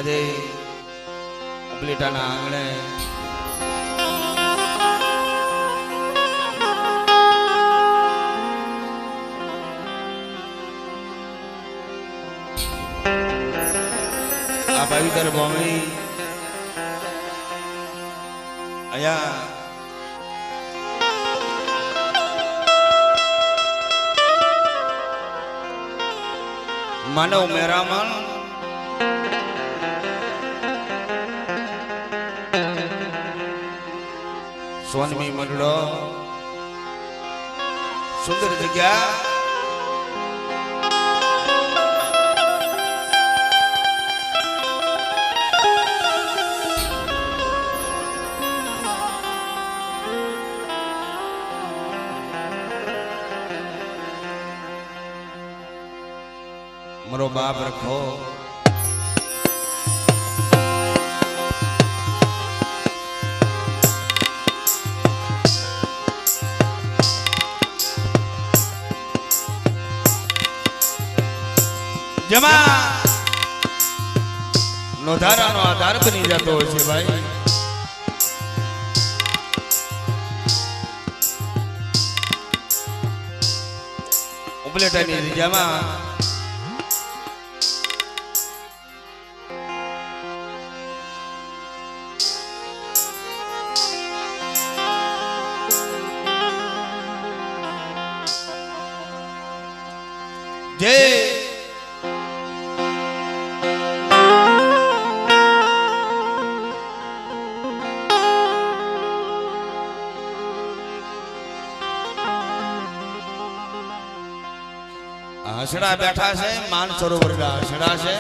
આજે ઉપલેટાના આંગણે આ પવિત્ર ભૂમિ અહીંયા માનવ મેરામણ સોનમી મંડળો સુંદર જગ્યા મારો બાપ રખો જેમાં નોધારાનો આધાર બની જતો હોય છે ભાઈ. ઉપલેટાની રીજામાં જે હસડા બેઠા છે માન સરોવર હસડા છે.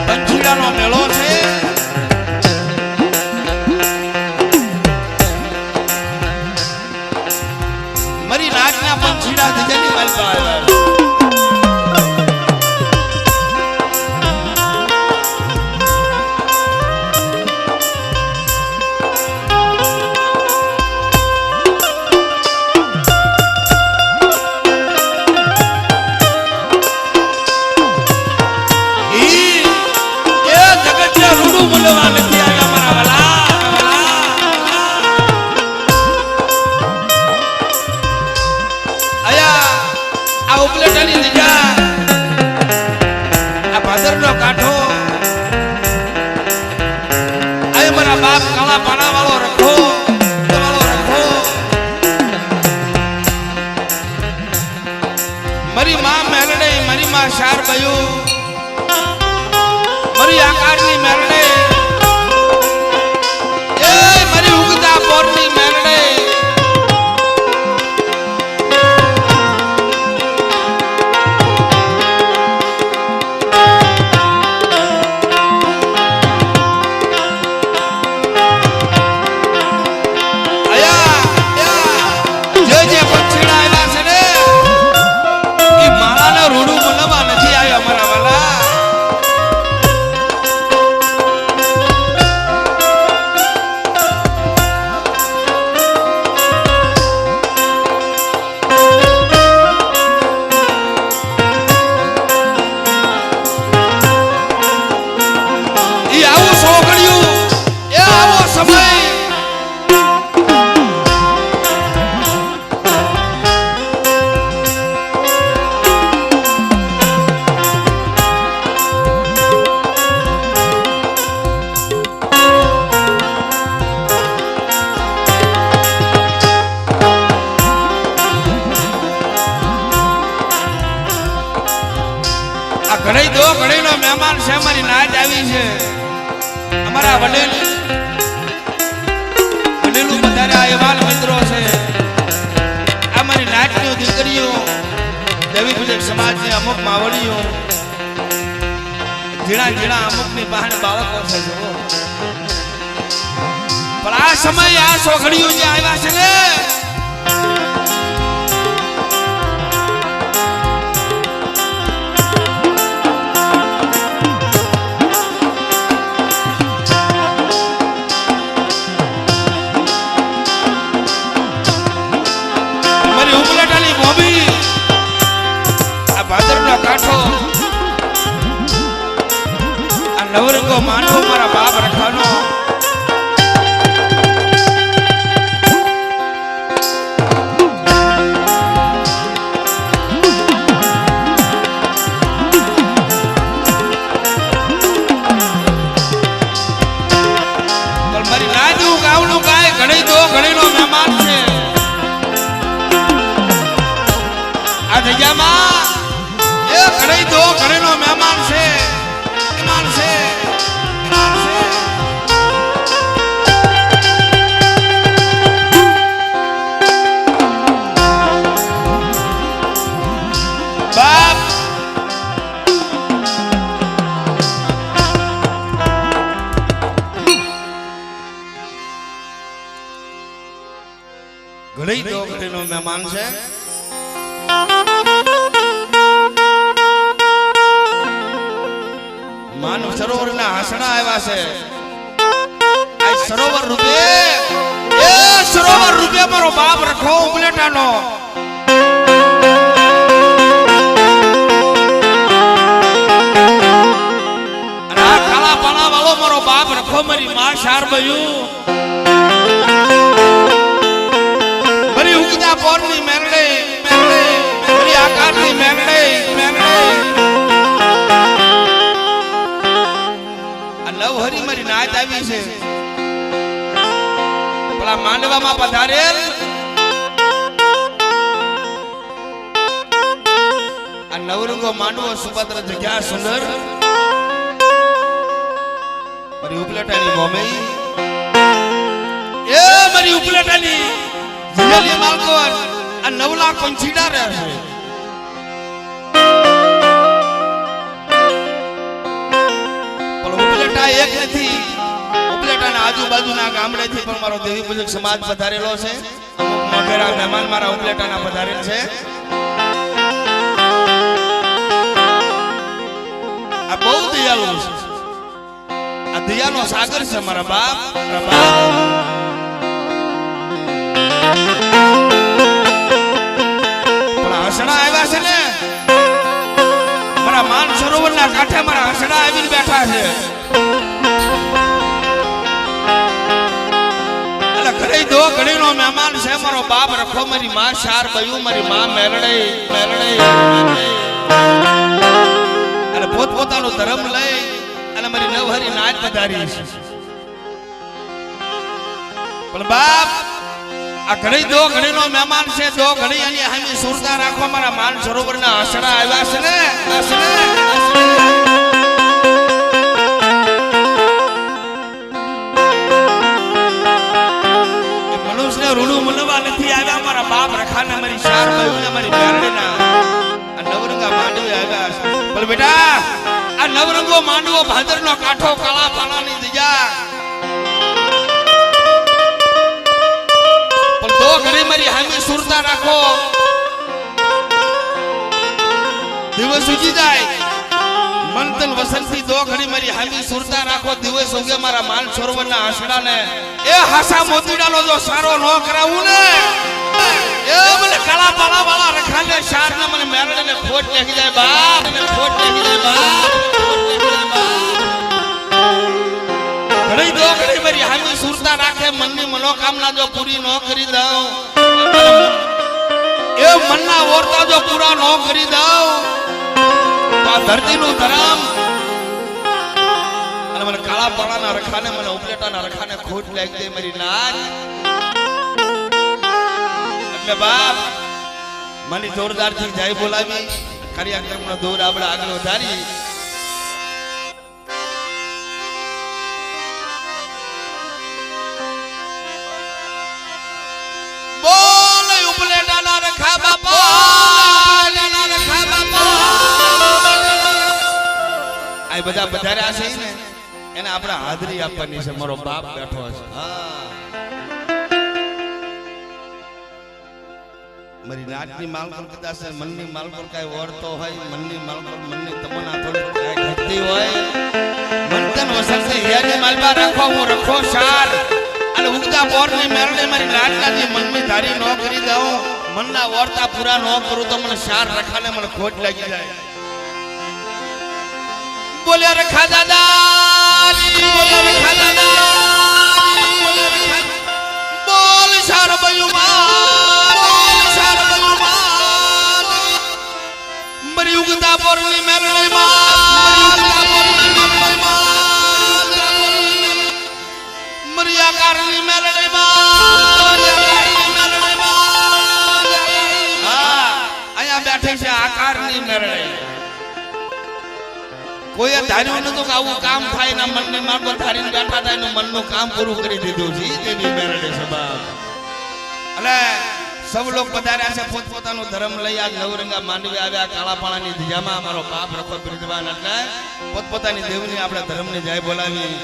પંચીડાનો મેળો છે. મરી નાચના પંચીડા જજની માલપા આવ્યા. ઉપલેટાની જગ્યા આ ભાદરનો કાંઠો આ મારા બાપ કાળા પાણા વાળો રખો મારી માં મેરડે મારી માં શાર ગયું મારી આકારની મેરડે એ મારી ઉગતા પોરની મેરડે ઘણી દો ઘણી નો મહેમાન છે. મારી નાચ આવી છે. અમારા વડેલું વધારે આયવાલ મિત્રો છે. આ મારી નાચની દીકરીઓ દેવી પૂજક સમાજની અમુક માવડીઓ ઝીણા ઝીણા અમુકની બહાને બાળકો છે. પણ આ સમય આ સોઘડીઓ જે આવ્યા છે ને નવરંગો માનવો મારા બાપ રખાનો ઘણી તો ઘણીનો મહેમાન છે આ જગ્યામાં એ ઘણી તો ઘણીનો મહેમાન છે મહેમાન છે બાપ ઘણી તો ઘણીનો મહેમાન છે માનવ સરોવરના હાસણા આવ્યા છે આ સરોવર રૂપે એ સરોવર રૂપે મારો બાપ રખો ઉપલેટાનો અને આ કાળા પાણા વાળો મારો બાપ રખો મારી માં શાર બયું પોરની મેરડે મેરડે આકારની મેરડે મેરડે આ નવહરી મારી નાચ આવી છે પેલા માંડવામાં પધારેલ આ નવરંગો માંડવો સુપાત્ર જગ્યા સુંદર મારી ઉપલેટાની મોમેઈ એ મારી ઉપલેટાની જીલેલી માલકોર આ 9 લાખ પંછીડા રહે છે પણ ઉપલેટા એક નથી ઉપલેટાના આજુબાજુના ગામડેથી પણ મારો દેવી પૂજક સમાજ પધારેલો છે અમુક મોઢેરા મહેમાન મારા ઉપલેટાના પધારેલ છે આ બહુ દયાળુ છે આ દયાનો સાગર છે મારા બાપ પણ હસણા આવ્યા છે ને મારા માન સરોવરના કાંઠે મારા હસણા આવીને બેઠા છે એટલે ઘરે દો ઘડીનો મહેમાન છે મારો બાપ રખો મારી માં શાર બયું મારી માં મેરડે મેરડે અને પોતપોતાનો ધર્મ લઈ અને મારી નવહરી નાચ પધારી છે પણ બાપ આ ઘણી દો ઘણીનો મહેમાન છે દો ઘણી એની હામી સુરતા રાખો મારા માન સરોવરના હસણા આવ્યા છે ને મનુષ્ય રૂડું મનવા નથી આવ્યા મારા બાપ રખાને મારી શાર બયું મારી મેરડીના આ નવરંગા માંડવી આવ્યા છે પણ બેટા આ નવરંગો માંડવો ભાદરનો કાંઠો કાળા પાણાની દયા તો ઘરે મારી હામી સુરતા રાખો દિવસ ઉજી જાય મંતન વસંતથી દો ઘડી મારી હામી સુરતા રાખો દિવસ ઉગે મારા માન સરોવરના હસડાને એ હાસા મોતીડાનો જો સારો ન કરાવું ને એ મને કાળા પાળા વાળા રખાને શારને મને મેરડને ખોટ લાગી જાય બાપ મને ખોટ લાગી જાય બાપ ઘણી દો ઘડી મારી હામી સુરતા રાખે મનની મનોકામના જો પૂરી ન કરી દઉં એ મનના ઓરતા જો પૂરા ન કરી દઉં તો આ ધરતીનું ધરમ અને મને કાળા પાળાના રખાને મને ઉપલેટાના રખાને ખોટ લાગી દે મારી નાચ એટલે બાપ મને જોરદારથી જય બોલાવી કાર્યક્રમનો દોર આપણે આગળ વધારી આ બધા પધાર્યા છે ને એને આપણે હાજરી આપવાની છે મારો બાપ બેઠો છે મારી નાચની માલકોર કદાચ મનની માલકોર કઈ ઓળતો હોય મનની માલકોર મનની તમન્ના થોડી કઈ ઘટતી હોય મંતન વસંતે હિયાની માલબા રાખો હું રખો શાર અને ઉગતા પોરની મેરડે મારી નાચનાની મનની ધારી ન કરી દઉં મનના ઓળતા પૂરા ન કરું તો મને શાર રખાને મને ખોટ લાગી જાય બોલે રખા દાદા બોલે રખા દાદા બોલ શારબયુમાન બોલ શારબયુમાન મરી ઉગતા પોરની મેરણી માં મરી આકારની મેરણી માં હા અહીંયા બેઠી છે આકારની મેરણી કોઈ ધાર્યું નતું કે આવું કામ થાય ના મનને માર્ગો ધારીને બેઠા થાય એનું મનનું કામ પૂરું કરી દીધું છે તેની મેરડે સભા અને સૌ લોક પધાર્યા છે પોતપોતાનો ધર્મ લઈ આજ નવરંગા માંડવી આવ્યા કાળાપાણાની ધજામાં અમારો બાપ રખો બિરદવાન એટલે પોતપોતાની દેવની આપણે ધર્મની જય બોલાવી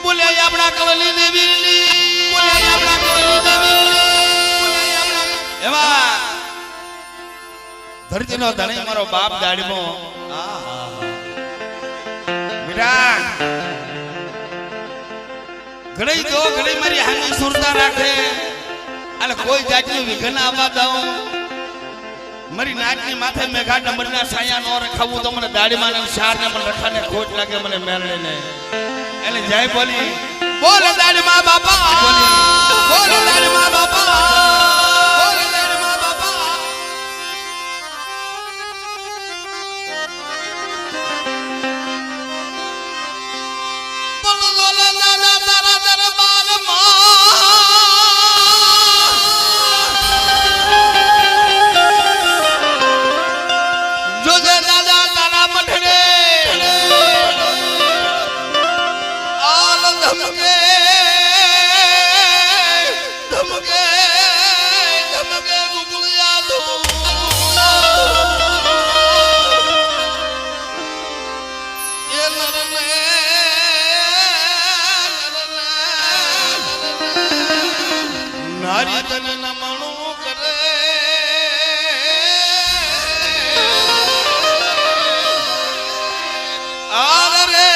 બોલે આપણા કવલી દેવીની બોલે આપણા કવલી દેવીની એમાં ધરતીનો ધણી મારો બાપ ગાડીમાં ઘડી દો ઘડી મારી હામી સુરતા રાખે અને કોઈ જાતનું વિઘન આવવા દઉં મારી નાચની માથે મેઘા ડમરના સાયા નો રખાવું તો મને દાડીમાં ને શાર ને મને રખાને ખોટ લાગે મને મેરણે ને એટલે જય બોલી બોલ દાડીમાં બાપા બોલ દાડીમાં બાપા બોલ દાડીમાં બાપા નારી તન નમણું કરે આર રે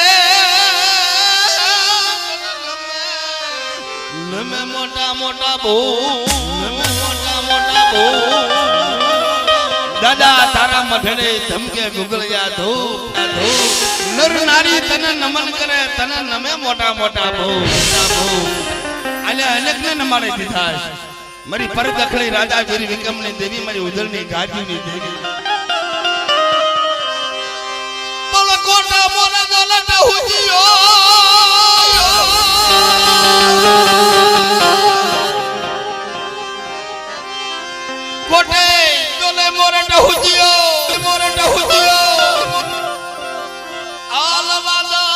નમે મોટા મોટા બહુ નમે મોટા મોટા બહુ દાદા તારા મઢડે ધમકે ગુગળિયા ધૂપ નર નારી તને નમન કરે તને નમે મોટા મોટા બહુ આલે અનેકને નમાડે દીધા મારી પરદખળી રાજા વીર વિક્રમની દેવી મારી ઉજળની ગાજીની દેવી બોલ કોટા મોરા દોલત હુજીયો કોટે દોલે મોરટ હુજીયો મોરટ હુજીયો આલ વાદળ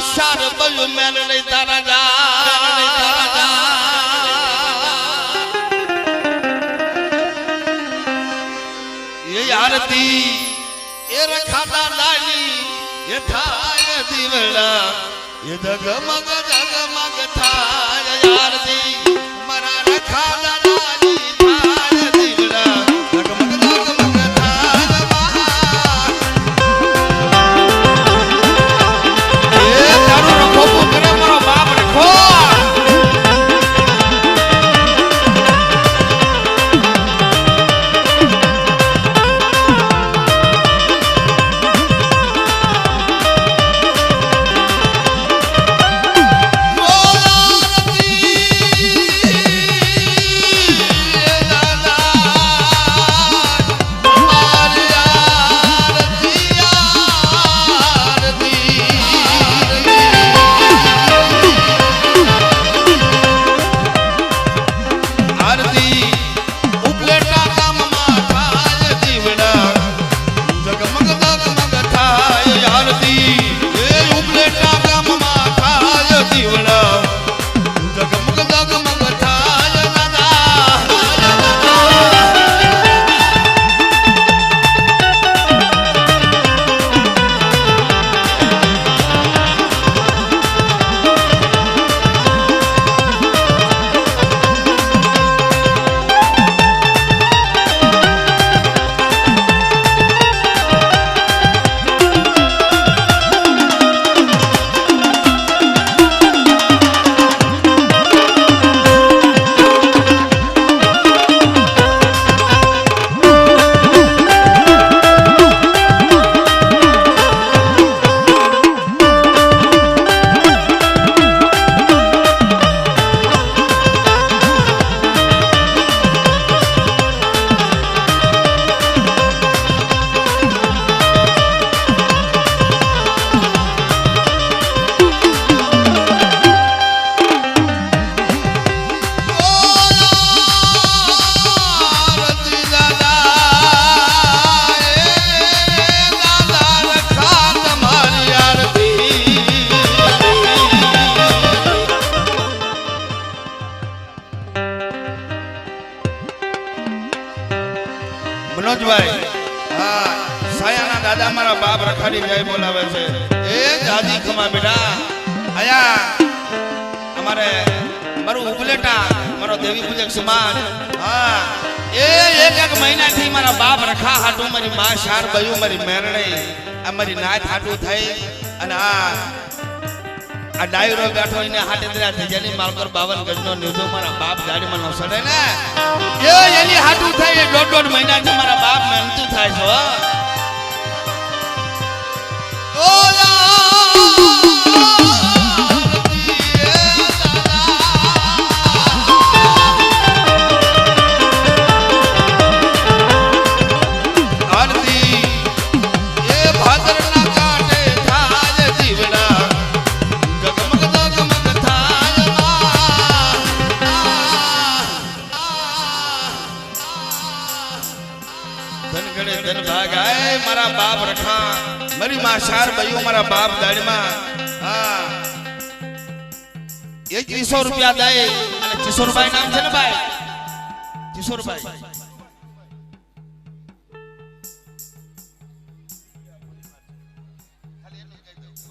શાર બયુ મેલ નહીં તારા જા એ આરતી એ રખાતા દાની એ થાય દીવડા એ જગમગ જગમગ થાય આરતી મારા રખાતા દાની થાય દીવડા જગમગ જગમગ થાય દાદા મારા બાપ રખાડી જય બોલાવે છે એ દાદી ખમા બેટા આયા અમારે મારું ઉપલેટા મારો દેવી પૂજક સમાજ હા એ એક મહિનાથી મારા બાપ રખા હાટું મારી માં શાર બયું મારી મેરણે આ મારી નાથ હાટું થઈ અને આ ડાયરો બેઠો એને હાટે દરા ધજાની માલકર 52 ગજનો નિધો મારા બાપ ગાડીમાં ન સડે ને એ એની હાટું થઈ દોઢ મહિનાથી મારા બાપ મહેનતું થાય છે મારા બાપ રખા મારી માં શાર બયું મારા બાપ દાડીમાં હા 200 રૂપિયા દે અને કિશોરભાઈ નામ છે ને ભાઈ કિશોરભાઈ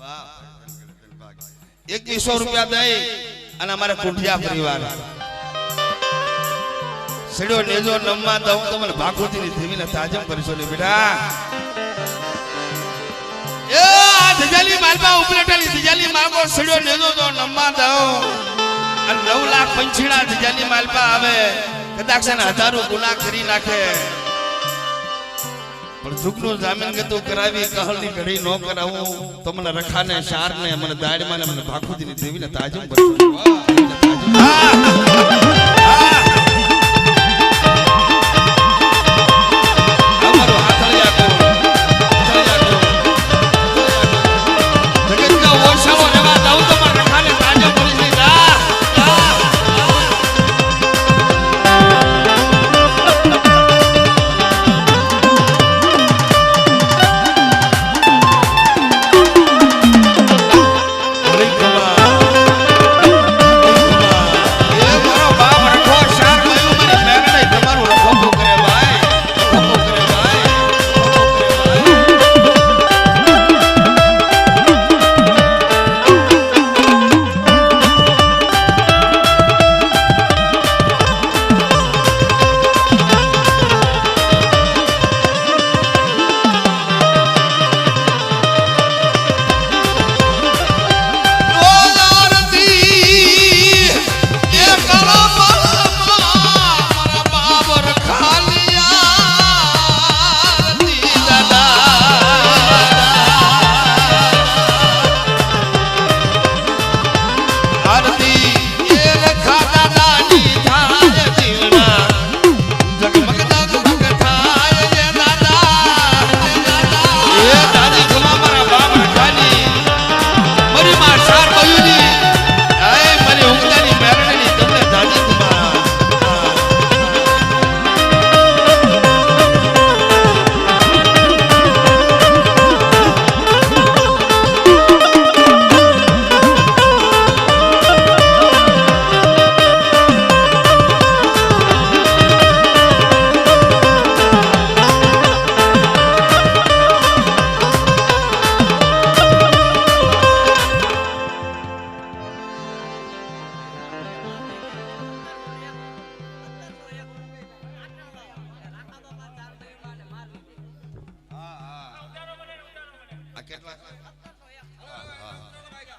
વાહ 200 રૂપિયા દે અને અમારા કુંઠિયા પરિવાર સડ્યો નેજો નમવા દઉં તમને ભાગવતીની દેવીને તાજમ કરીશો ને બેટા એ આ ધજાલી માલપા ઉપલેટાની ધજાલી માલકો સડ્યો નેજો તો નમવા દઉં અને 9 લાખ પંછીણા ધજાલી માલપા આવે કદાચ ને હજારો ગુના કરી નાખે પણ દુઃખનો જામીન કે તું કરાવી કહલની ઘડી નો કરાવું તો મને રખાને શારને મને દાડમાં મને ભાગવતીની દેવીને તાજમ કરીશો વાહ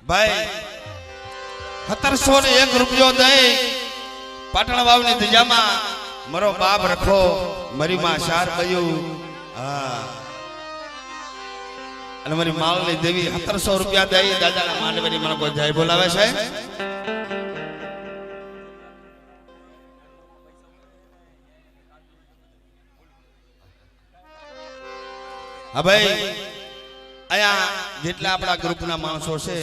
ભાઈ 1701 રૂપિયો દે પાટણ વાવની ધજામાં મારો બાપ રખો મારી માં શાર બયું હા અને મારી માલની દેવી 1700 રૂપિયા દે દાદાના માંડવાની મને કોઈ જાય બોલાવે છે હા ભાઈ આયા જેટલા આપણા ગ્રુપના માણસો છે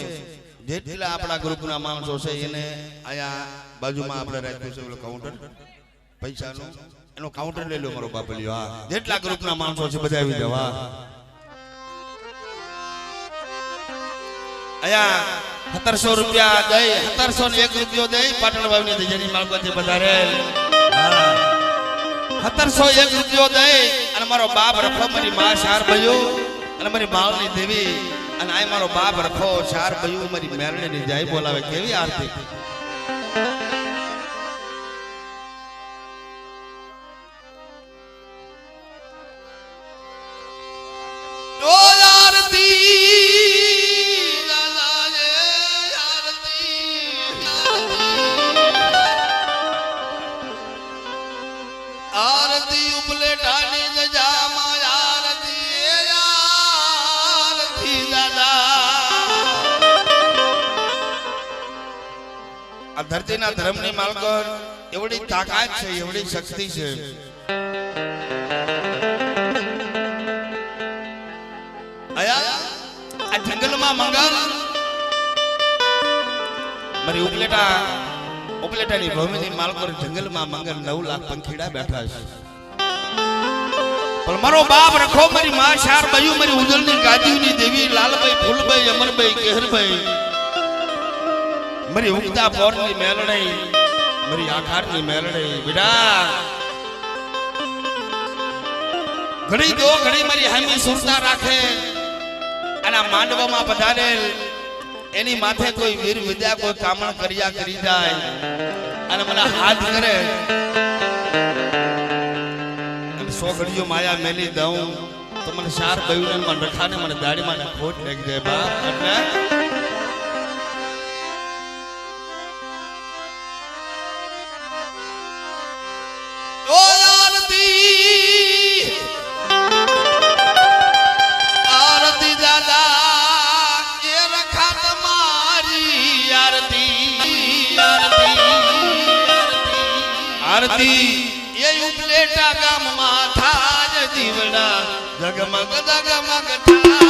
જેટલા આપણા ગ્રુપના માણસો છે એને આયા બાજુમાં આપણે રાખ્યું છે ઓલો કાઉન્ટર પૈસાનું એનો કાઉન્ટર લઈ લો મારો બાપલિયો હા જેટલા ગ્રુપના માણસો છે બધા આવી જાવ હા આયા 1700 રૂપિયા દે 1701 રૂપિયો દે પાટણ વાવની દેજની માલકોથી વધારે હા 1701 રૂપિયો દે અને મારો બાપ રખો મારી માં શાર ભયો અને મારી માળની દેવી અને આ મારો બાપ રખો ચાર બયું મારી મેરણીની જય બોલાવે કેવી આરતી ધરતીના ધર્મની માલકર એવડી તાકાત છે એવડી શક્તિ છે આયા આ જંગલમાં મંગલ મારી ઉપલેટાની ભૂમિની માલકર જંગલમાં મંગલ 9 લાખ પંખીડા બેઠા છે પણ મારો બાપ રખો મારી માં ચાર બયું મારી ઉજળની ગાદીની દેવી લાલભાઈ ફૂલભાઈ અમરભાઈ કેહરભાઈ મારી ઉગતા પોરની મેલડી મારી આખારની મેલડી બેટા ઘડી મારી હામી સુરતા રાખે અને માંડવામાં પધારેલ એની માથે કોઈ વીર વિદ્યા કોઈ કામણ કર્યા કરી જાય અને મને હાથ કરે અને 100 ઘડીઓ માયા મેલી દઉં તો મને ચાર બયુને મને રખાને મને દાડીમાં ખોટ લાગી જાય બાપ એટલે આરતી એ ઉપલેટા ગામમાં થાય જીવડા જગમગ જગમગ થાય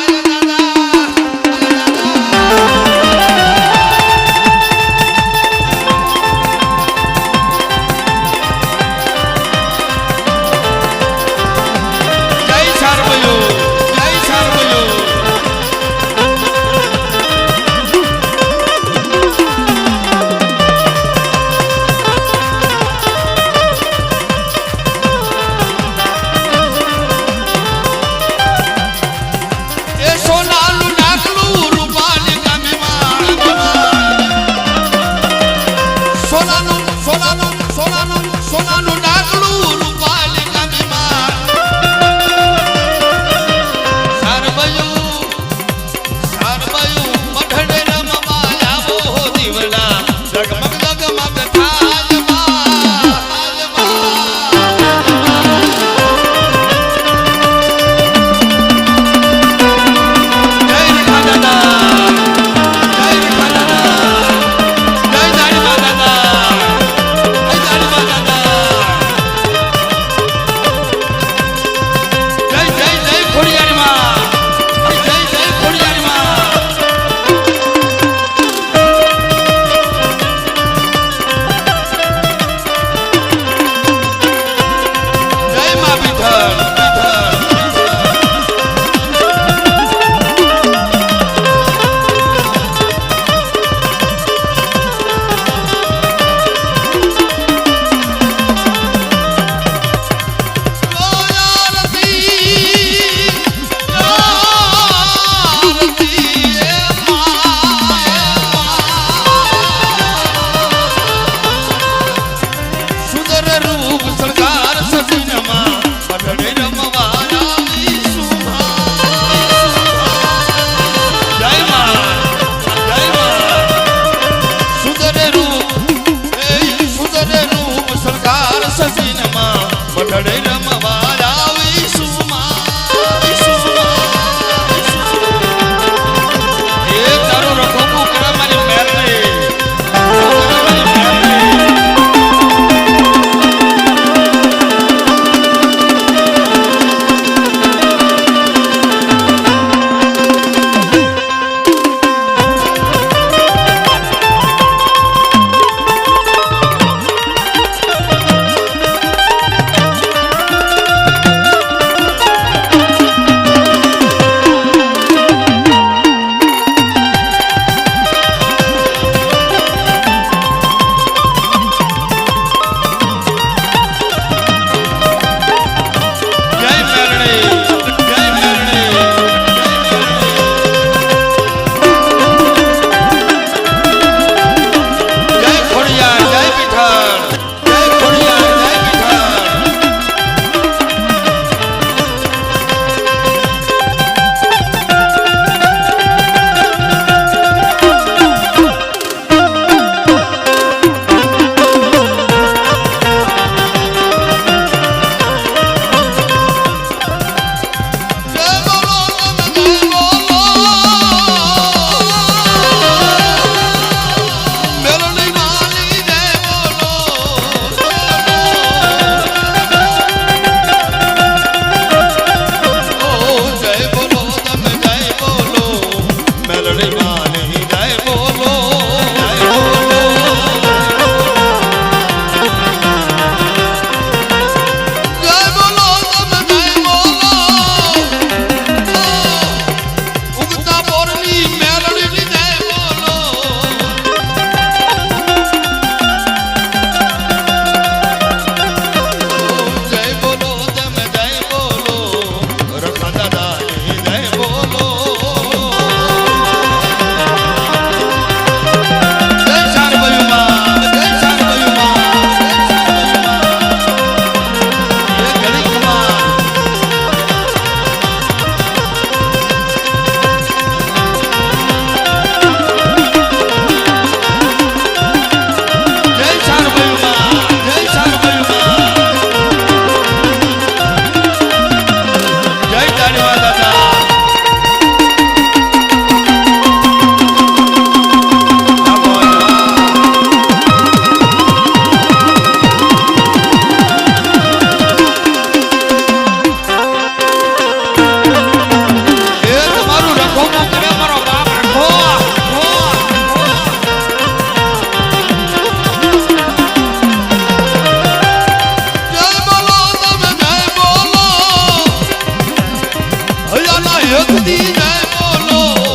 એકદી જય બોલો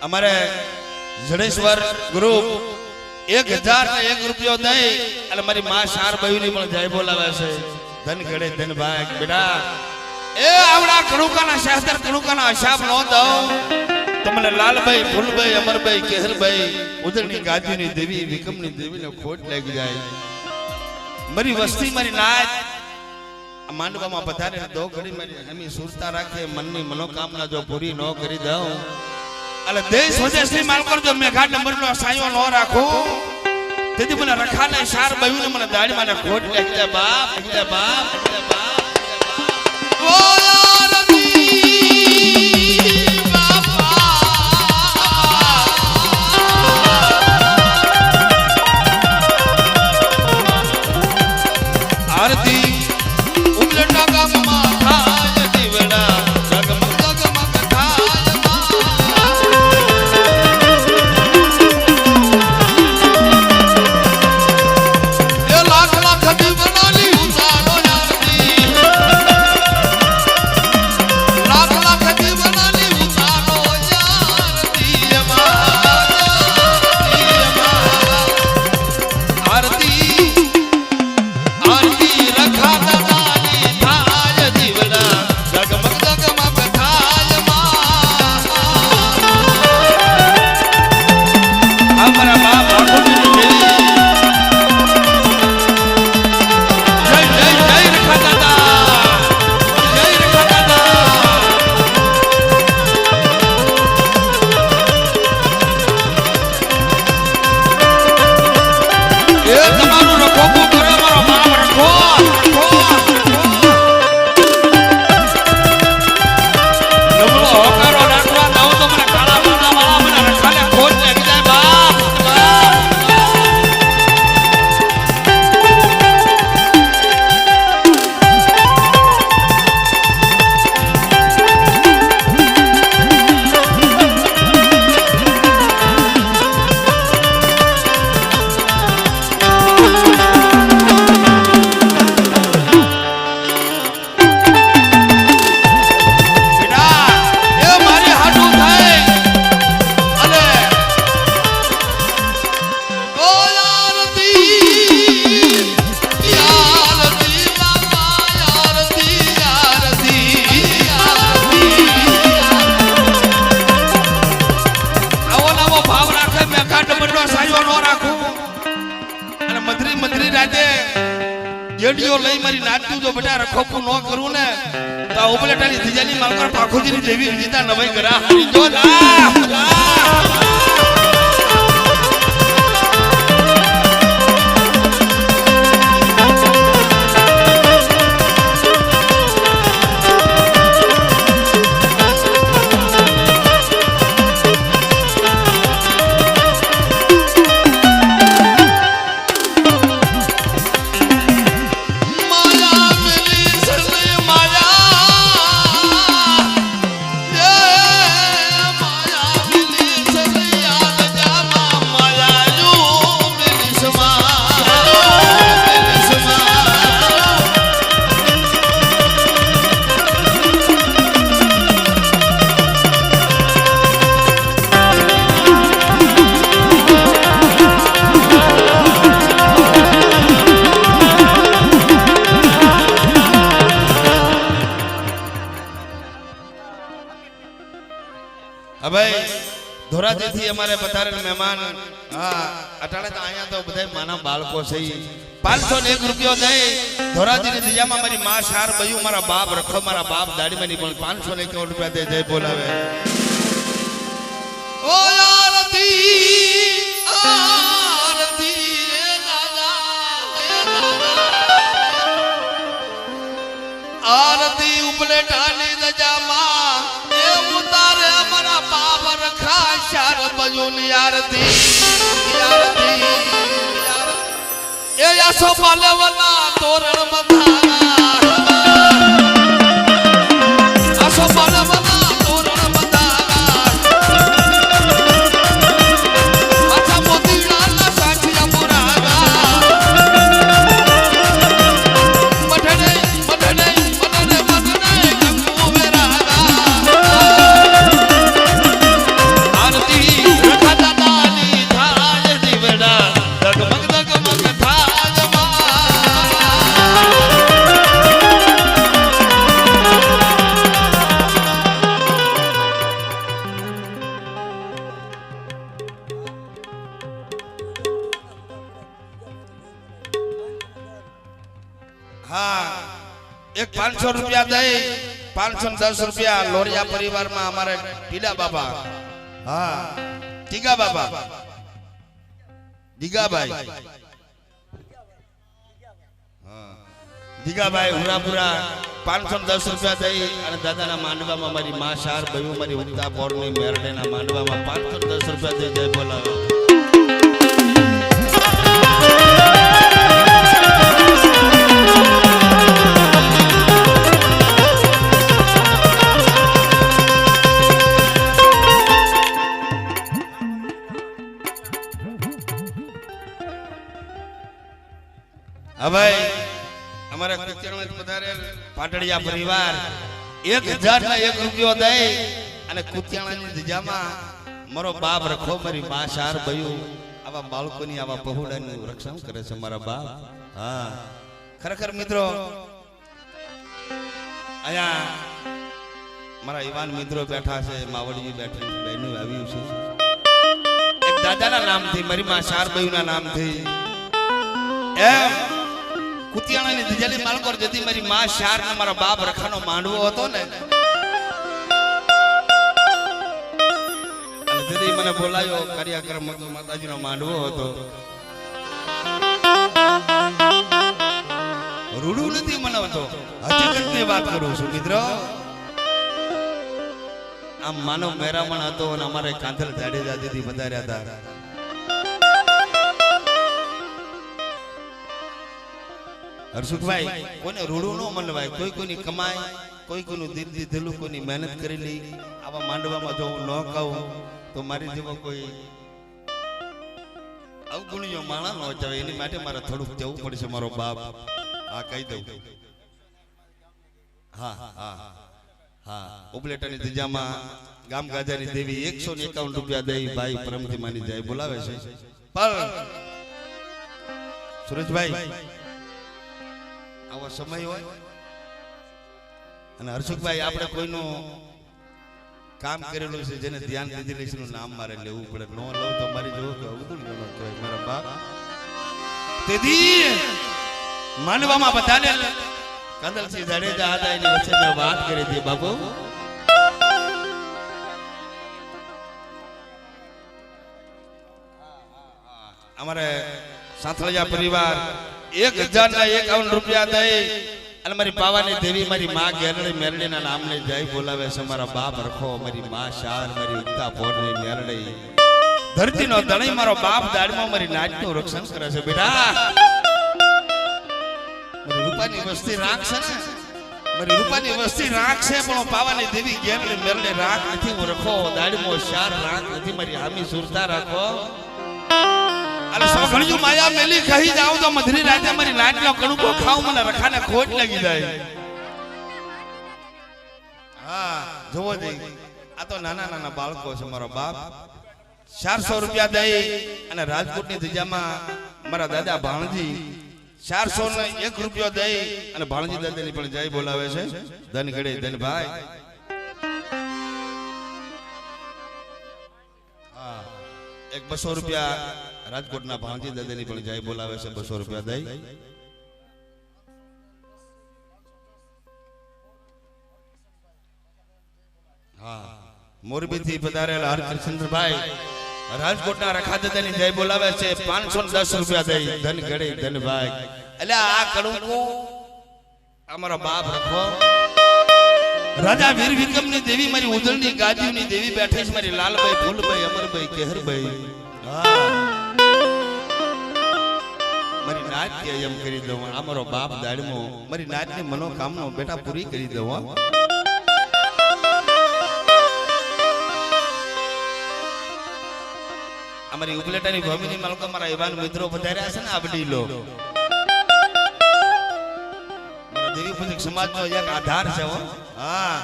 અમારે જડેશ્વર ગ્રુપ 1001 રૂપિયો દઈ અને મારી માં શાર બયુની પણ જય બોલાવે છે ધન ઘડે ધન ભાગ બેટા એ આવડા કણુકાના શાસ્ત્ર કણુકાના હિસાબ નો દઉં તમને લાલભાઈ ફૂલભાઈ અમરભાઈ કેહરભાઈ ઉદરની ગાદીની દેવી વિકમની દેવીને ખોટ લાગી જાય મારી વસ્તી મારી નાચ માંડવામાં પધારે દો ઘડી મારી હમી સુરતા રાખે મનની મનોકામના જો પૂરી ન કરી દઉં એટલે દેશ વિદેશની માલ કરજો મેઘા નંબરનો સાયો ન રાખો તેથી મને રખાને શાર બયુને મને દાડી મને ખોટ લાગી જાય બાપ ઓ લઈ મારી નાચતું જો બેટા રખોપું ન કરું ને તો ઉપલેટાની ધીજાની માલકર પાખોજીની દેવી વિજેતા નવાઈ કરા હરી જો ભાઈ ધોરાજીથી અમારે પધારેલ મહેમાન હા અટાણે તો અહીંયા તો બધા માના બાળકો છે 501 રૂપિયો દઈ ધોરાજીની દિજામાં મારી માં શાર બયું મારા બાપ રખો મારા બાપ દાડીમાં ની પણ 501 રૂપિયા દે જય બોલાવે ઓ આરતી આરતી ઉપલેટાની દજામાં એ ઉતારે મારા બાપ રખા શાર બયુની આરતી આરતી એ યાસો પાલવના તોરણ બંધારા આસો પાલવના તોરણ બંધારા આછા મોતીના સાઠિયા મોરાગા મઠને મઠને મઠને મઠને ગંગુ વેરાગા આરતી રખા દાદાની થાજ દીવડા દગમગ દગમગ हाँ एक 500 रुपया दे 510 रुपया लोरिया परिवार में हमारे टीला बाबा हाँ टीगा बाबा दीगा भाई हाँ दीगा भाई हुरापुरा 510 रुपया दे અને દાદાના માંડવામાં મારી માં શાર બયું મારી ઉગતા પોરની મેરડેના માંડવામાં 510 रुपया દે જય બોલાવે भाई हमारे पाटड़िया परिवार 1001 रुपया दे અને કુતિયાણાની દિજામાં મારો બાપ રખો મારી માં શાર બયું આવા બાળકોની આવા પહોળાનું રક્ષણ કરે છે મારા બાપ હા ખરેખર મિત્રો આયા મારા યુવાન મિત્રો બેઠા છે માવડી બેઠી બહેનો આવ્યું છે એક દાદાના નામથી મારી માં શાર બયુંના નામથી એમ કુતિયાણાની દિજાની માલકોર જતી મારી માં શાર ને મારા બાપ રખાનો માંડવો હતો ને અને જદી મને બોલાયો કાર્યક્રમ હતો માતાજીનો માંડવો હતો રૂડું નથી મનાવતો હકીકતની વાત કરું છું મિત્રો આમ માનવ મેરામણ હતો અને અમારે કાંધલ જાડેજા દીદી વધાર્યા હતા હર્ષુભાઈ કોને રૂડું ન મનવાય કોઈ કોઈની કમાય કોઈ કોઈનું દિલ દીધેલું કોઈની મહેનત કરેલી આવા માંડવામાં જો હું ન કહું તો મારી જેવો કોઈ અવગુણ્યો માણા ન હોય એની માટે મારે થોડુંક જવું પડશે મારો બાપ હા કહી દઉં હા હા હા ઉપલેટાની દિજામાં ગામ ગાજાની દેવી 151 રૂપિયા દઈ ભાઈ પરમથી માની જાય બોલાવે છે પણ સુરેશભાઈ આવો સમય હોય અને હર્ષુભાઈ આપણે કોઈનું કામ કરેલું છે જેને ધ્યાન દીધેલું છે નામ મારે લેવું પડે નો લઉં તો મારી જોવું કે અવધું જનો કહેવાય મારા બાપ તેથી માનવામાં બધાને કાંદલસિંહ જાડેજા હતા એની વચ્ચે મેં વાત કરી હતી બાપુ અમારે સાંથળિયા પરિવાર 1051 રૂપિયા દઈ અને મારી પાવાની દેવી મારી માં ગેરડી મેરડીના નામને જય બોલાવે છે મારા બાપ રખો મારી માં શાર મારી ઉગતા પોરની મેરડી ધરતીનો ધણી મારો બાપ દાડમાં મારી નાચનું રક્ષણ કરે છે બેટા મારી રૂપાની વસ્તી રાખશે ને મારી રૂપાની વસ્તી રાખશે પણ પાવાની દેવી ગેરડી મેરડી રાખ નથી હું રખો દાડમાં શાર રાખ નથી મારી હામી સુરતા રાખો અરે સગણ્યું માયા મેલી કહી જાવ તો મધરી રાતે મારી નાટનો કણુકો ખાવ મને રખાને ખોટ લાગી જાય હા જોવો દે આ તો નાના નાના બાળકો છે મારો બાપ 400 રૂપિયા દઈ અને રાજકોટની દિજામાં મારા દાદા ભાણજી 401 રૂપિયો દઈ અને ભાણજી દાદાની પણ જય બોલાવે છે ધન ગડે ધન ભાઈ એક 200 રૂપિયા રાજકોટના ભાંજી દાદાની પણ જય બોલાવે છે 200 રૂપિયા દઈ હા મોરબીથી પધારેલા હરકૃષ્ણભાઈ રાજકોટના રખા દાદાની જય બોલાવે છે 510 રૂપિયા દઈ ધન ગડે ધનભાઈ એટલે આ કડુકો અમારો બાપ રખો રાજા વીર વિક્રમની દેવી મારી ઉદળની ગાદીની દેવી બેઠી છે મારી લાલભાઈ ફૂલભાઈ અમરભાઈ કેહરભાઈ હા મારી નાત કે એમ કરી દઉં અમારો બાપ દાડમો મારી નાતની મનોકામના બેટા પૂરી કરી દઉં અમારી ઉપલેટાની ભૂમિની માલકો મારા એવાન મિત્રો વધાર્યા છે ને આ બધી લો મારા દેવી પૂજક સમાજનો એક આધાર છે હો હા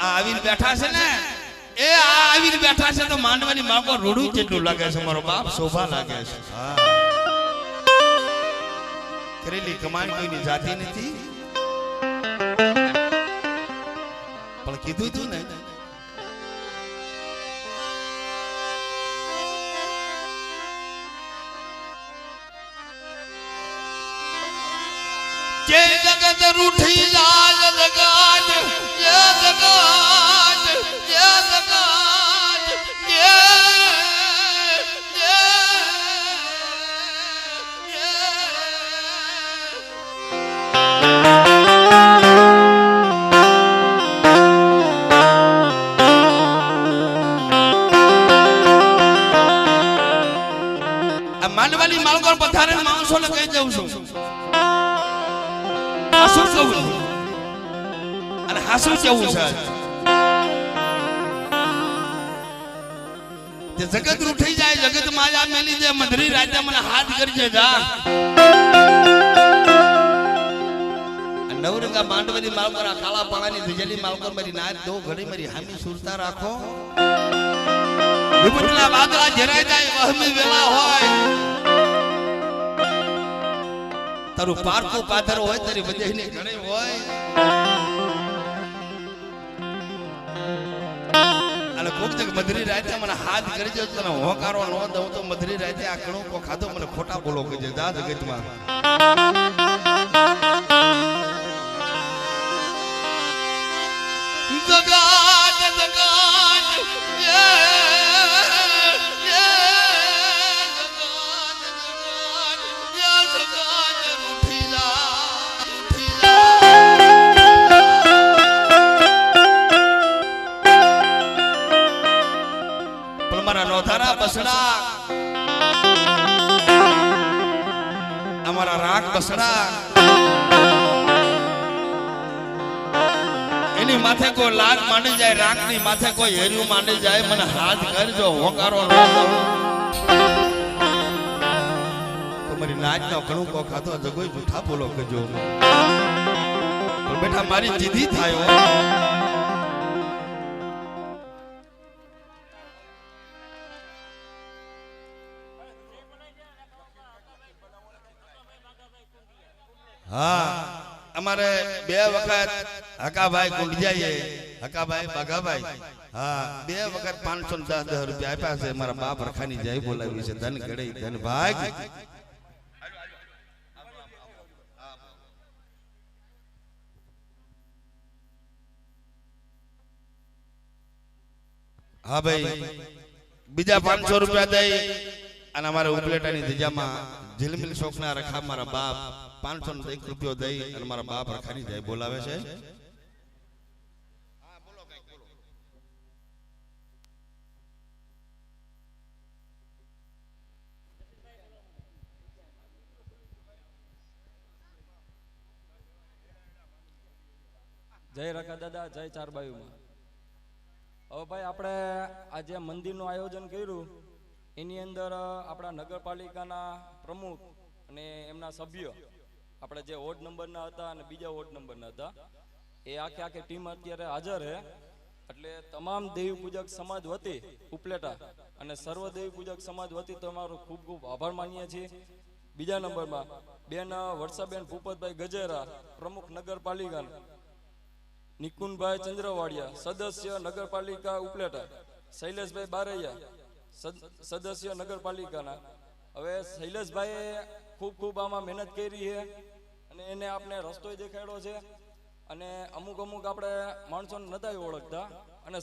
આ આવીને બેઠા છે ને એ આ આવીને બેઠા છે તો માંડવાની માલકો રૂડું જેટલું લાગે છે મારો બાપ શોભા લાગે છે હા કરેલી કમાન કોઈની જાતિ નથી પણ કીધું તું ને જે જગત રૂઠી લાલ જગત જે જગત જે જગત જે આ માંડવાની માલકો પથારે માણસો ને કહી દઉં છું હાસું કેવું અને હાસું કેવું છે જે જગત રૂઠી જાય જગત માયા મેલી દે મધરી રાતે મને હાથ કરજે જા નવરંગા માંડવાની માલકોર કાળા પાણાની ધીજલી માલકોર મારી નાત દો ઘડી મારી હામી સુરતા રાખો વિપુતલા વાદળા જરાઈ જાય વહમી વેલા હોય તારું પારકું પાથર હોય તારી વજહની ઘણી હોય અને કોક તક મધરી રાતે મને હાથ કરી દે તને હોકારો ન દઉં તો મધરી રાતે આ કણો કો ખાધો મને ખોટા બોલો કહેજે જા જગતમાં અમારા રાગ બસડા એની માથે કોઈ લાગ માંડી જાય રાગ ની માથે કોઈ હેર્યું માંડી જાય મને હાથ કરજો હોકારો ન તમારી નાચ નો ઘણું કો ખાતો જગોઈ જૂઠા બોલો કજો બેટા મારી જીદી થાય હા અમારે 2 વખત હકાભાઈ કુંડિયાએ હકાભાઈ બાગાભાઈ હા 2 વખત 510 રૂપિયા આપ્યા છે મારા બાપ રખાની જય બોલાવી છે ધન ગડે ધન ભાગ હા ભાઈ બીજા 500 રૂપિયા દઈ અને અમારે ઉપલેટાની ધજામાં ઝિલમિલ શોખના રખા મારા બાપ 501 રૂપિયો દઈ અને મારા બાપ રખાની જાય બોલાવે છે જય રખા દાદા જય ચારબાયુમાં હવે ભાઈ આપણે આજે મંદિરનું આયોજન કર્યું એની અંદર આપણા નગરપાલિકાના પ્રમુખ અને એમના સભ્ય આપણે જે વોર્ડ નંબરના હતા અને બીજા વોર્ડ નંબરના હતા એ આખી ટીમ અત્યારે હાજર છે એટલે તમામ દેવી પૂજક સમાજ વતી ઉપલેટા અને સર્વ દેવી પૂજક સમાજ વતી તમારો ખૂબ ખૂબ આભાર માનીએ છીએ બીજા નંબરમાં બેન વર્ષાબેન ભૂપતભાઈ ગજેરા પ્રમુખ નગરપાલિકા નિકુંજભાઈ ચંદ્રવાડિયા સદસ્ય નગરપાલિકા ઉપલેટા શૈલેષભાઈ બારૈયા સદસ્ય નગરપાલિકાના. હવે શૈલેષભાઈએ ખૂબ ખૂબ આમાં મહેનત કરી છે અને એને આપણે રસ્તોય દેખાડ્યો છે અને અમુક આપણે માણસોને નતા ઓળખતા અને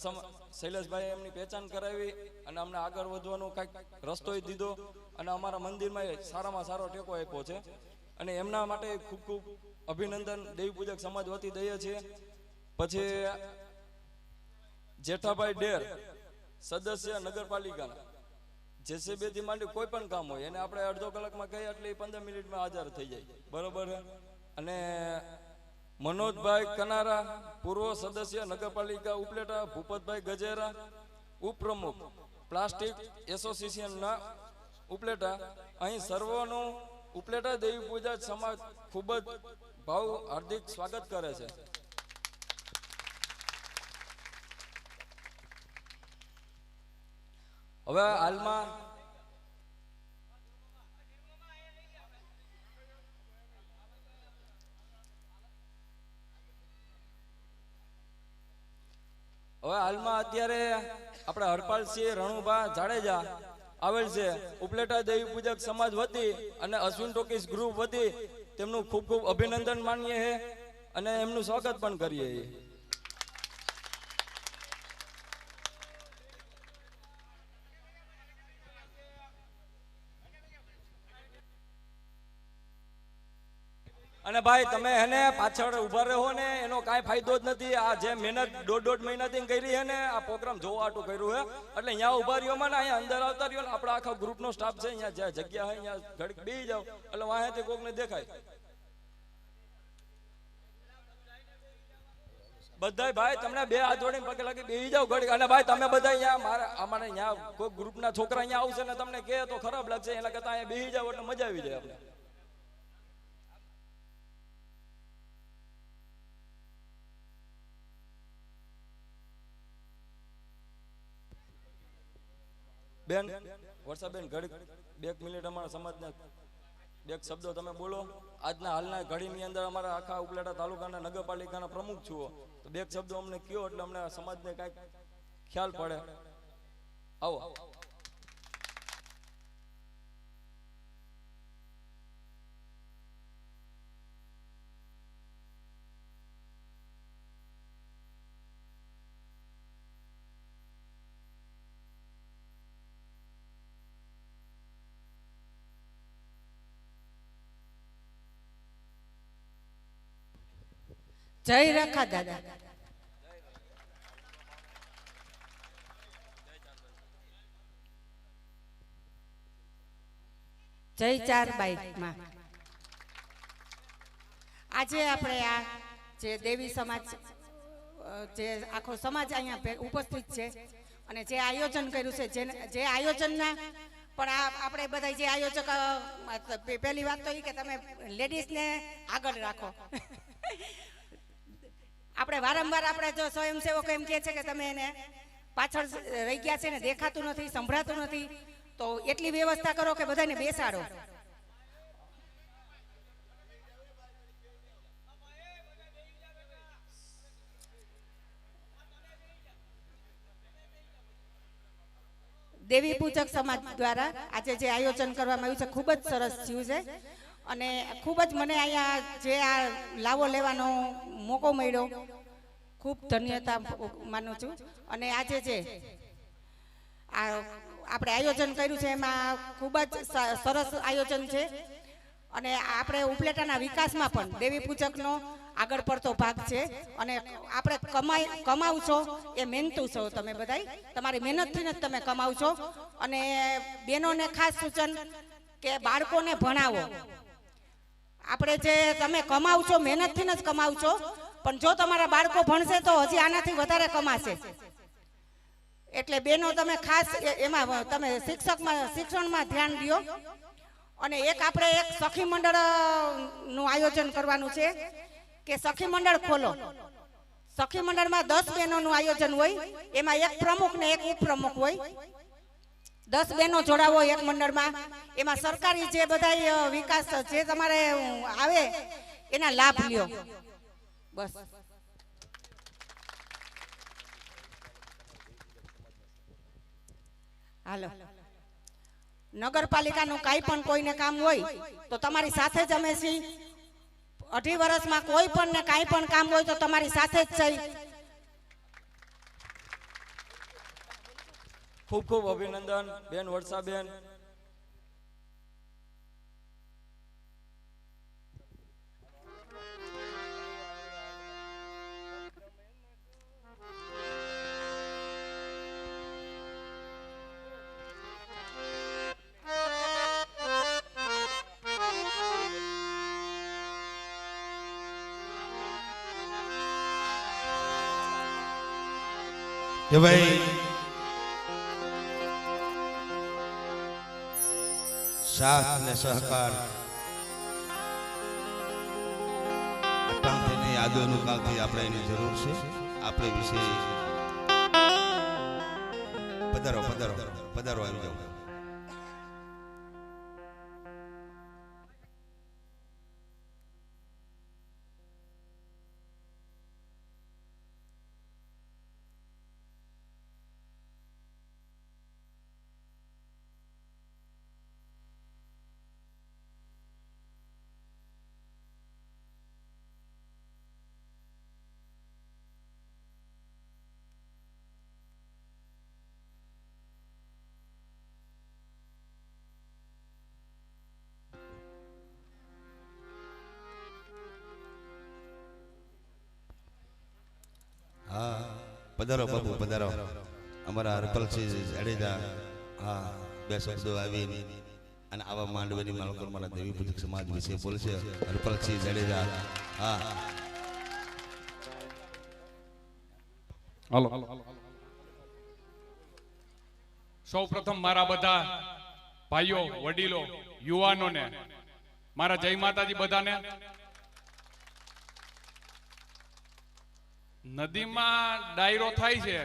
શૈલેષભાઈએ એમની પહેચાન કરાવી અને અમને આગળ વધવાનો કાંઈક રસ્તોય દીધો અને અમારા મંદિરમાં સારામાં સારો ટેકો આપ્યો છે અને એમના માટે ખૂબ ખૂબ અભિનંદન દેવી પૂજક સમાજ વતી દઈએ છીએ. પછી જેઠાભાઈ ડેર સદસ્ય નગરપાલિકાના, જેસીબી થી માંડી કોઈ પણ કામ હોય એને આપણે અડધો કલાકમાં કહીએ એટલે 15 મિનિટમાં હાજર થઈ જાય, બરોબર. અને મનોજભાઈ કનારા પૂર્વ સદસ્ય નગરપાલિકા ઉપલેટા, ભૂપતભાઈ ગજેરા ઉપપ્રમુખ પ્લાસ્ટિક એસોસિએશનના ઉપલેટા. અહીં સર્વનું ઉપલેટા દેવી પૂજા સમાજ ખૂબ જ ભાવ હાર્દિક સ્વાગત કરે છે. હવે હાલમાં અત્યારે આપણે હરપાલસિંહ રણુભા જાડેજા આવેલ છે ઉપલેટા દેવી પૂજક સમાજ વતી અને અશ્વિન ટોકીસ ગ્રુપ વતી તેમનું ખૂબ ખૂબ અભિનંદન માનીએ છીએ અને એમનું સ્વાગત પણ કરીએ છીએ. અને ભાઈ તમે એને પાછળ ઉભા રહો ને એનો કાંઈ ફાયદો જ નથી. આ જે મહેનત દોઢ મહિનાથી કરી છે ને આ પ્રોગ્રામ જોવાટું કર્યું છે એટલે અહીંયા ઉભા રહ્યો માં ને અહીંયા અંદર આવતા રહ્યો ને આપણા આખા ગ્રુપનો સ્ટાફ છે અહીંયા જ્યાં જગ્યા હોય અહીંયા ઘડીક બેસી જાવ એટલે વાંહેથી કોકને દેખાય. બધાય ભાઈ તમને બે હાથ જોડીને પગે લાગી બેસી જાવ ઘડીક. અને ભાઈ તમે બધા અહીંયા અમારે અહીંયા કોઈ ગ્રુપના છોકરા અહીંયા આવશે ને તમને કહે તો ખરાબ લાગશે, એના કરતા અહીંયા બેસી જાવ એટલે મજા આવી જાય આપણે. બેન વર્ષાબેન ઘડીક 2 મિનિટ અમારા સમાજના 2 શબ્દો તમે બોલો. આજના હાલના ઘડીની અંદર અમારા આખા ઉપલેટા તાલુકાના નગરપાલિકાના પ્રમુખ છો તો 2 શબ્દો અમને કયો એટલે અમને સમાજને કાંઈક ખ્યાલ પડે. આવો. જય રખા દાદા. જય ચાર બાઈકમાં. આજે આપણે આ જે દેવી સમાજ જે આખો સમાજ અહીંયા ઉપસ્થિત છે અને જે આયોજન કર્યું છે જે આયોજનના પણ આપણે બધા જે આયોજક પહેલી વાત તો એ કે તમે લેડીઝને આગળ રાખો. આપણે વારંવાર આપણે જો સ્વયંસેવકો એમ કહે છે કે તમે એને પાછળ રહી ગયા છે ને દેખાતું નથી, સંભળાતું નથી, તો એટલી વ્યવસ્થા કરો કે બધાને બેસાડો. દેવી પૂજક સમાજ દ્વારા આજે જે આયોજન કરવામાં આવ્યું છે ખૂબ જ સરસ થયું છે અને ખૂબ જ મને અહીંયા જે આ લાવો લેવાનો મોકો મળ્યો ખૂબ ધન્યતા માનું છું. અને આજે જે આ આપણે આયોજન કર્યું છે એમાં ખૂબ જ સરસ આયોજન છે અને આપણે ઉપલેટાના વિકાસમાં પણ દેવી પૂજકનો આગળ પડતો ભાગ છે અને આપણે કમાવશો એ મહેનતું છો તમે બધાય, તમારી મહેનતથી જ તમે કમાવશો. અને બહેનોને ખાસ સૂચન કે બાળકોને ભણાવો. આપણે જે તમે કમાવશો મહેનતથી જ કમાવશો પણ જો તમારા બાળકો ભણશે તો હજી આનાથી વધારે કમાશે. એટલે બહેનો તમે ખાસ એમાં તમે શિક્ષણમાં ધ્યાન દો. અને આપણે એક સખી મંડળ નું આયોજન કરવાનું છે કે સખી મંડળ ખોલો. સખી મંડળમાં 10 બહેનોનું આયોજન હોય, એમાં એક પ્રમુખ ને એક ઉપપ્રમુખ હોય. 10 બહેનો જોડાવો એક મંડળમાં. એમાં સરકારી જે બધા વિકાસ જે તમારે આવે એના લાભ લ્યો. બસ. હાલો, નગરપાલિકાનું કાંઈ પણ કોઈને કામ હોય તો તમારી સાથે જ અમે છીએ. 2.5 વર્ષમાં કોઈ પણ ને કાંઈ પણ કામ હોય તો તમારી સાથે જ છીએ. ખૂબ ખૂબ અભિનંદન બેન વર્ષાબેન. કે ભાઈ સાથ ને સહકાર અટાણથી આદિનું કાળથી આપણે એની જરૂર છે. આપણે વિશે પધારો પધારો પધારો, આવી જાઓ. હા પધારો બાપુ પધારો. અમારા હરપલસિંહ જાડેજા હા બે શબ્દો આવી અને આવા માંડવાની માલકો મારા દેવી પૂજક સમાજ વિશે બોલશે. હરપલસિંહ જાડેજા હા હાલો. સૌ પ્રથમ મારા બધા ભાઈઓ વડીલો યુવાનોને મારા જય માતાજી બધાને. નદીમાં ડાયરો થાય છે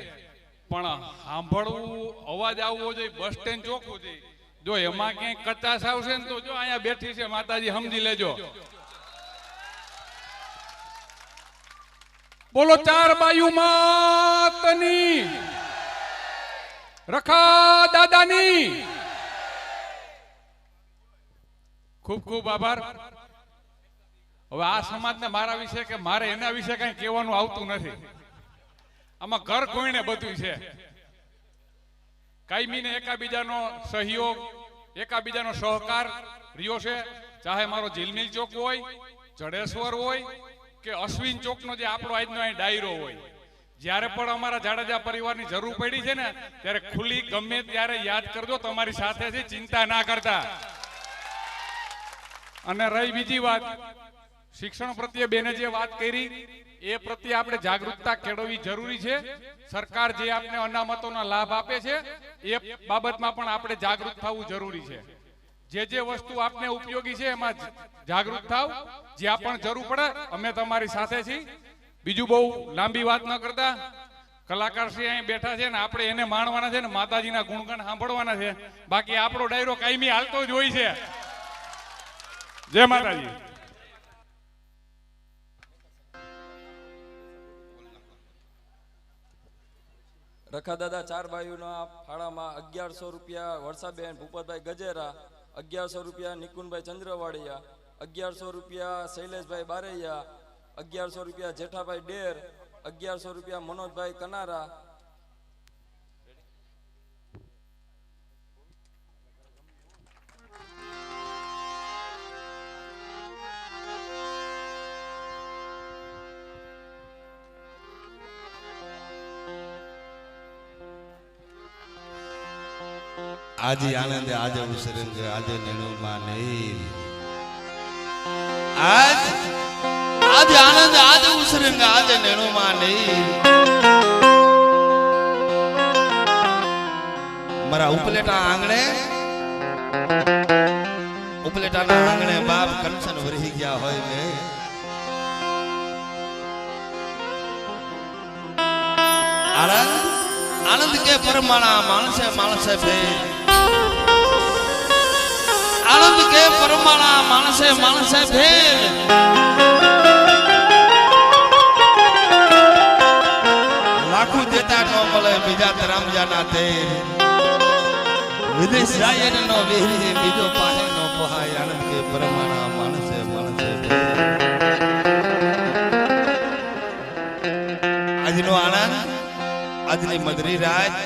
પણ સાંભળવું અવાજ આવવો જોઈએ, બસ સ્ટેન્ડ ચોખ્ખું જોઈએ. જો એમાં ક્યાંય કચાશ આવશે ને તો જો અહીંયા બેઠી છે માતાજી, સમજી લેજો. બોલો ચાર બાયુ માતની, રખા દાદાની. ખૂબ ખૂબ આભાર. હવે આ સમાજને મારા વિશે કે મારે એના વિશે કઈ કહેવાનું આવતું નથી. આમાં ઘર કોઈને બધું છે. કાયમીને એકાબીજાનો સહયોગ, એકાબીજાનો સહકાર રહ્યો છે. ચાહે મારો ઝીલમિલ ચોક હોય, જડેશ્વર હોય કે અશ્વિન ચોકનો જે આપણો આજનો અહીં ડાયરો હોય, જ્યારે પણ અમારા જાડેજા પરિવારની જરૂર પડી છે ને ત્યારે ખુલ્લી ગમે ત્યારે યાદ કરજો. તમારી સાથે છે, ચિંતા ના કરતા. અને રહી બીજી વાત, શિક્ષણ પ્રત્યે બેને જે વાત કરી એ પ્રત્યે આપણે જાગૃતતા કેળવવી જરૂરી છે. સરકાર જે આપણે અનામતોના લાભ આપે છે એ બાબતમાં પણ આપણે જાગૃત થવું જરૂરી છે. જે વસ્તુ આપને ઉપયોગી છે એમાં જાગૃત થાવ. જ્યાં પણ જરૂર પડે અમે તમારી સાથે છીએ. બીજું બહુ લાંબી વાત ન કરતા, કલાકાર શ્રી અહીં બેઠા છે ને આપણે એને માણવાના છે ને માતાજીના ગુણગાન સાંભળવાના છે. બાકી આપણો ડાયરો કાયમી હાલતો જ હોય છે. જય માતાજી. રખા દાદા ચાર ભાઈઓના ફાળામાં 1100 રૂપિયા વર્ષાબેન ભૂપતભાઈ ગજેરા, 1100 રૂપિયા નિકુંજભાઈ ચંદ્રવાડિયા, 1100 રૂપિયા શૈલેષભાઈ બારૈયા, 1100 રૂપિયા જેઠાભાઈ ડેર, 1100 રૂપિયા મનોજભાઈ કનારા. આજે આનંદ આજે ઉસરંગ આજે નેણુમાં નહીં. આજે આનંદ આજે ઉસરંગ આજે નેણુમાં નહીં. મારા ઉપલેટા આંગણે, ઉપલેટાના આંગણે બાપ કંચન વરહી ગયા હોય ને આનંદ કે પરમાણા માણસે માણસે ભેદ. આનંદ કે પરમાણા માણસે માણસે ભેદ. લાખું દેતા ન મળે બીજા તરામજાના તેર. વિદેશ જાય ને નો વેહરી બીજો પાહે નો પહાય આનંદ કે પરમાણા માણસે માણસે આજનો આનંદ આજની મધરી રાત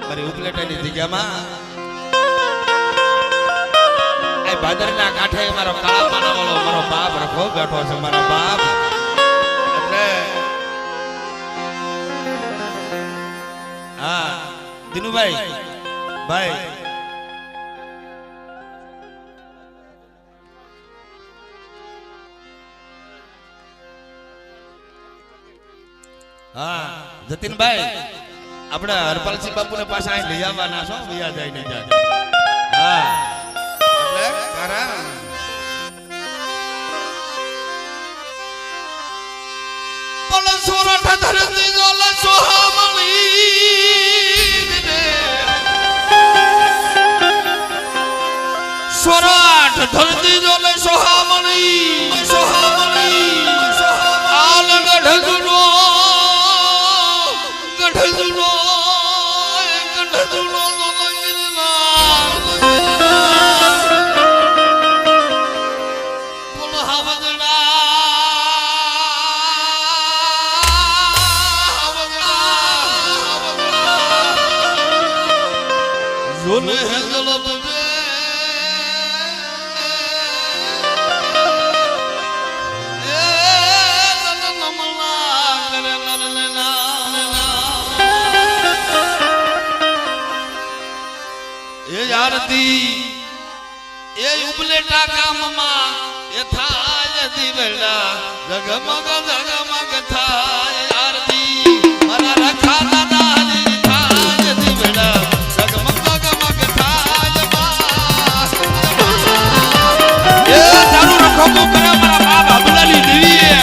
મારી ઉપલેટાની જગ્યામાં આ ભાદરના કાંઠે મારો કાળા પાના વાળો મારો બાપ રખો બેઠો છે મારો બાપ એટલે હા દિનુભાઈ ભાઈ હા જતીનભાઈ આપણે હરપાલસિંહ બાપુને પાછા અહીં લઈ આવવાના છો વિયા જાય ને જાય હા એટલે કારણ પણ સોરઠ ધરતી જોલ સોહામણી સોરઠ ધરતી જોલે સોહામણી સોહામણી આલ ગઢ એ ઉપલેટા ગામમાં એ થાય દીવડા જગમગ જગમગ થાય આરતી મારા રખા દાદાની થાય દીવડા જગમગ જગમગ થાય એ તારું રખો તો કરે મારા બાપ અબલાની દેવીએ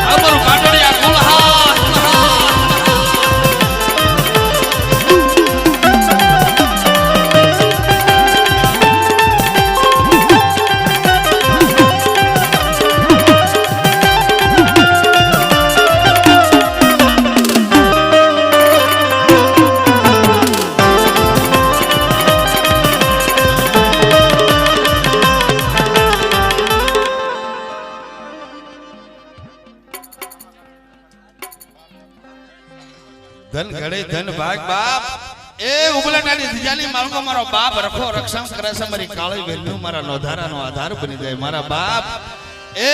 અમારું કાટડિયા કુલહા ધન ઘડે ધન ભાગ બાપ એ ઉબલાટાની ધજાની માલકો મારો બાપ રખો રક્ષણ કરે છે મારી કાળી વેલ્યુ મારા નોધારાનો આધાર બની જાય મારા બાપ એ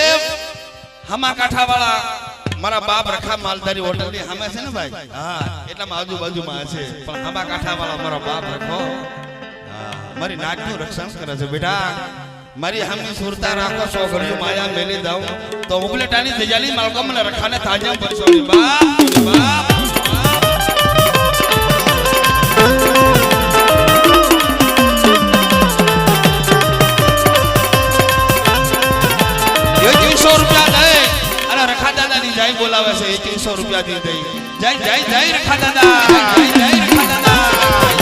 હમા કાઠાવાળા મારા બાપ રખા માલધારી હોટલની સામે છે ને ભાઈ હા એટલામાં આજુબાજુમાં છે પણ હમા કાઠાવાળા મારો બાપ રખો મારી નાકનું રક્ષણ કરે છે બેટા મારી હમી સુરતા રાખો સો ઘડિયું માયા મેલી દઉં તો ઉબલેટાની ધજાની માલકો મને રખાને તાજા પડશો બાપ બાપ બોલાવે છે 2100 રૂપિયા દી દઈ જય જય જય રખા દાદા જય જય રખા દાદા